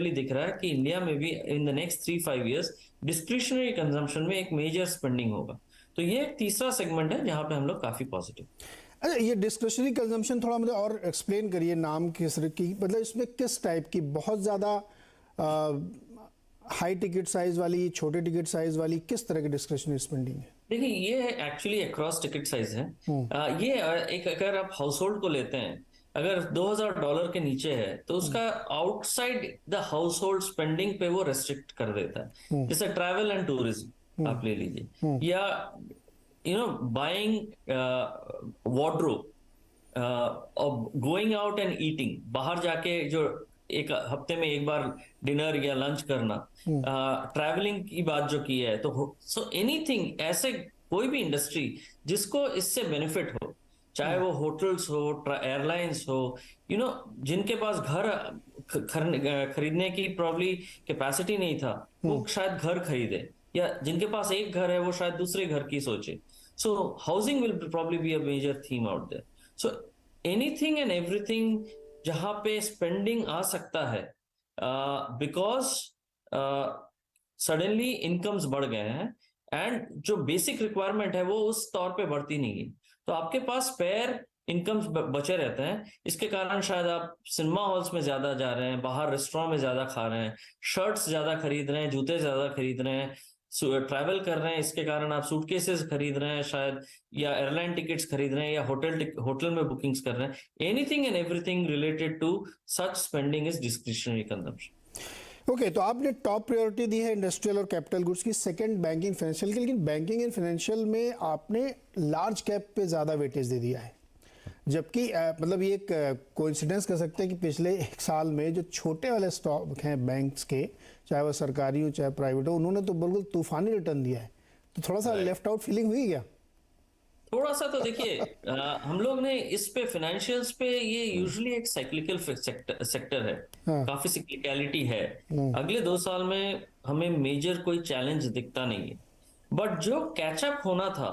Clearly दिख रहा है कि इंडिया में भी in the next 3-5 years discretionary consumption में एक मेजर स्पेंडिंग होगा। तो ये एक तीसरा सेगमेंट है जहां पे हम लोग काफी पॉजिटिव। अच्छा, ये डिस्क्रिशनरी कंजम्पशन थोड़ा मुझे और एक्सप्लेन करिए, नाम किस की, मतलब इसमें किस टाइप की, बहुत ज़्यादा हाई टिकट साइज वाली, छोटे टिकट साइज वाली, किस तरह की डिस्क्रिशनरी स्पेंडिंग है? देखिए ये एक्चुअली अक्रॉस टिकट साइज है। ये एक, अगर आप हाउस होल्ड को लेते हैं, अगर $2000 के नीचे है तो उसका outside the house hold spending पे वो रेस्ट्रिक्ट कर देता है। जैसे ट्रैवल एंड टूरिज्म आप ले लीजिए, या बाइंग वार्डरोब और गोइंग आउट एंड ईटिंग, बाहर जाके जो एक हफ्ते में एक बार डिनर या लंच करना, ट्रैवलिंग की बात जो की है, तो सो एनीथिंग, ऐसे कोई भी इंडस्ट्री जिसको इससे बेनिफिट हो, चाहे वो होटल्स हो, एयरलाइंस हो, जिनके पास घर खरीदने की प्रॉब्ली कैपेसिटी नहीं था, वो शायद घर खरीदे, या जिनके पास एक घर है वो शायद दूसरे घर की सोचे। So housing will probably be a major theme out there. So anything and everything जहां पे स्पेंडिंग आ सकता है, बिकॉज सडनली इनकम्स बढ़ गए हैं एंड जो बेसिक रिक्वायरमेंट है वो उस तौर पे बढ़ती नहीं है, तो आपके पास स्पेयर इनकम्स बचे रहते हैं। इसके कारण शायद आप सिनेमा हॉल्स में ज्यादा जा रहे हैं, बाहर रेस्टोरेंट में ज्यादा खा रहे हैं, शर्ट्स ज्यादा खरीद रहे हैं, जूते ज्यादा खरीद रहे हैं, ट्रैवल कर रहे हैं, इसके कारण आप सूटकेसेस खरीद रहे हैं शायद, या एयरलाइन टिकट्स खरीद रहे हैं, या होटल में बुकिंग्स कर रहे हैं। Anything and everything related to such spending is discretionary consumption. Okay, तो आपने टॉप प्रायोरिटी दी है इंडस्ट्रियल और कैपिटल गुड्स की, सेकंड बैंकिंग फाइनेंशियल की, लेकिन बैंकिंग एंड फाइनेंशियल में आपने लार्ज कैप पे ज़्यादा वेटेज दे दिया है, जबकि मतलब ये एक कोइंसिडेंस कर सकते हैं कि पिछले एक साल में जो छोटे वाले स्टॉक हैं बैंक्स के, चाहे वो सरकारी हो चाहे प्राइवेट हो, उन्होंने तो बिल्कुल तूफानी रिटर्न दिया है। तो थोड़ा सा लेफ्ट आउट फीलिंग हुई क्या? थोड़ा सा तो देखिए, हम लोग ने इस पे फाइनेंशियल्स पे, ये यूजुअली एक साइक्लिकल सेक्टर है, हाँ। काफी साइक्लिकलिटी है। अगले 2 साल में हमें मेजर कोई चैलेंज दिखता नहीं है, बट जो कैचअप होना था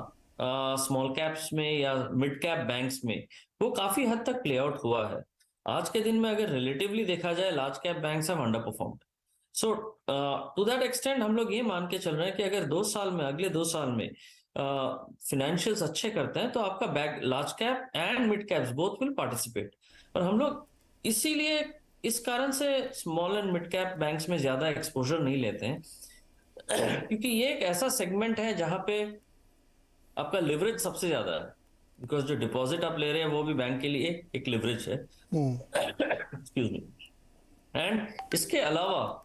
स्मॉल कैप्स में या मिड कैप बैंक्स में, वो काफी हद तक प्ले आउट हुआ है। आज के दिन में अगर रिलेटिवली देखा जाए, large cap banks have underperformed. So to that extent हम लोग ये मान के चल रहे हैं कि अगर 2 साल में, अगले 2 साल में फिनेंशियल्स अच्छे करते हैं, तो आपका bag large cap and mid caps both will participate. और हम लोग इसीलिए इस कारण से small and mid cap banks में ज्यादा एक्सपोजर नहीं लेते हैं, क्योंकि ये एक ऐसा सेगमेंट है जहां पे आपका लिवरेज सबसे ज्यादा है, बिकॉज जो डिपॉजिट आप ले रहे हैं वो भी बैंक के लिए एक लिवरेज है। Excuse me. एंड इसके अलावा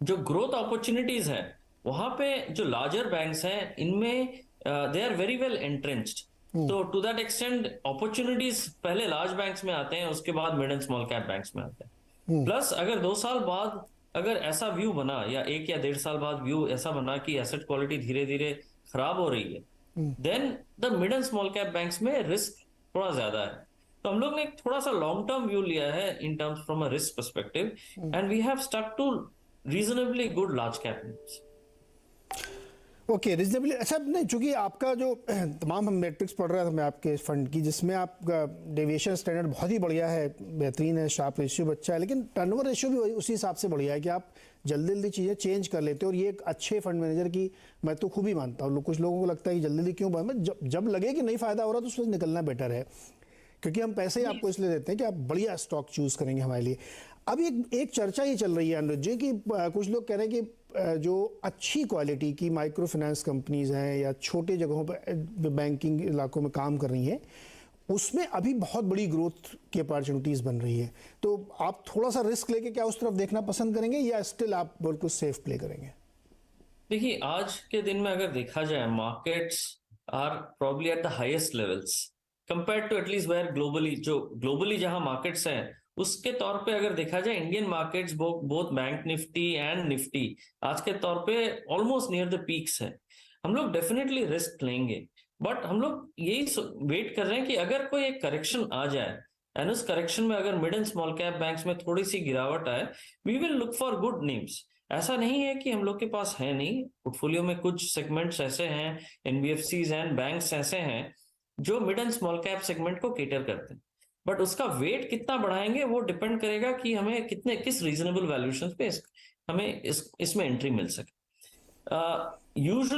जो ग्रोथ अपॉर्चुनिटीज है, वहां पे जो लार्जर बैंक्स हैं, इनमें they are very well entrenched. तो टू दैट एक्सटेंट अपॉर्चुनिटीज पहले लार्ज बैंक्स में आते हैं, उसके बाद mid and small cap banks में आते हैं। प्लस अगर 2 साल बाद अगर ऐसा व्यू बना, या 1 या 1.5 साल बाद व्यू ऐसा बना कि एसेट क्वालिटी धीरे धीरे खराब हो रही है, then the mid and small cap banks में रिस्क थोड़ा ज्यादा है। तो हम लोग ने एक थोड़ा सा लॉन्ग टर्म व्यू लिया है in terms from a risk perspective, and we have stuck to reasonably good large cap names. Okay, reasonably अच्छा। नहीं, चूंकि आपका जो तमाम हम मैट्रिक्स पढ़ रहा था मैं आपके फंड की, जिसमें आपका डेविएशन स्टैंडर्ड बहुत ही बढ़िया है, बेहतरीन है, शार्प रेशियो भी अच्छा है, लेकिन टर्नओवर रेशियो भी उसी हिसाब से बढ़िया है कि आप जल्दी जल्दी चीज़ें चेंज कर लेते हो। और ये एक अच्छे फंड मैनेजर की मैं तो खूब ही मानता हूँ। कुछ लोगों को लगता है कि जल्दी जल्दी क्यों, जब लगे कि नहीं फ़ायदा हो रहा तो उसमें निकलना बेटर है, क्योंकि हम पैसे ही आपको इसलिए देते हैं कि आप बढ़िया स्टॉक चूज करेंगे हमारे लिए। अब एक चर्चा ये चल रही है अनुज जी कि कुछ लोग कह रहे हैं कि जो अच्छी क्वालिटी की माइक्रो फाइनेंस कंपनीज हैं या छोटे जगहों पर बैंकिंग इलाकों में काम कर रही हैं, उसमें अभी बहुत बड़ी ग्रोथ की अपॉर्चुनिटीज बन रही है। तो आप थोड़ा सा रिस्क लेके क्या उस तरफ देखना पसंद करेंगे, या स्टिल आप बिल्कुल सेफ प्ले करेंगे? देखिए, आज के दिन में अगर देखा जाए, markets are probably at the highest levels compare to at least where globally, जो ग्लोबली जहां मार्केट्स हैं उसके तौर पे अगर देखा जाए, Indian markets both bank Nifty and Nifty आज के तौर पे ऑलमोस्ट नियर द पीक्स है। हम लोग डेफिनेटली रिस्क लेंगे, बट हम लोग यही वेट कर रहे हैं कि अगर कोई एक करेक्शन आ जाए, एंड उस करेक्शन में अगर mid and small cap banks में थोड़ी सी गिरावट आए, we will look for good names. ऐसा नहीं है कि हम लोग के पास है नहीं, पोर्टफोलियो में कुछ सेगमेंट्स ऐसे हैं, एनबीएफसीज एंड बैंक्स ऐसे हैं जो mid and small cap segment को केटर करते हैं। बट उसका वेट कितना बढ़ाएंगे वो डिपेंड करेगा कि हमें किस रीजनेबल वैल्यूएशन पे हमें इसमें एंट्री मिल सके। यूजुअली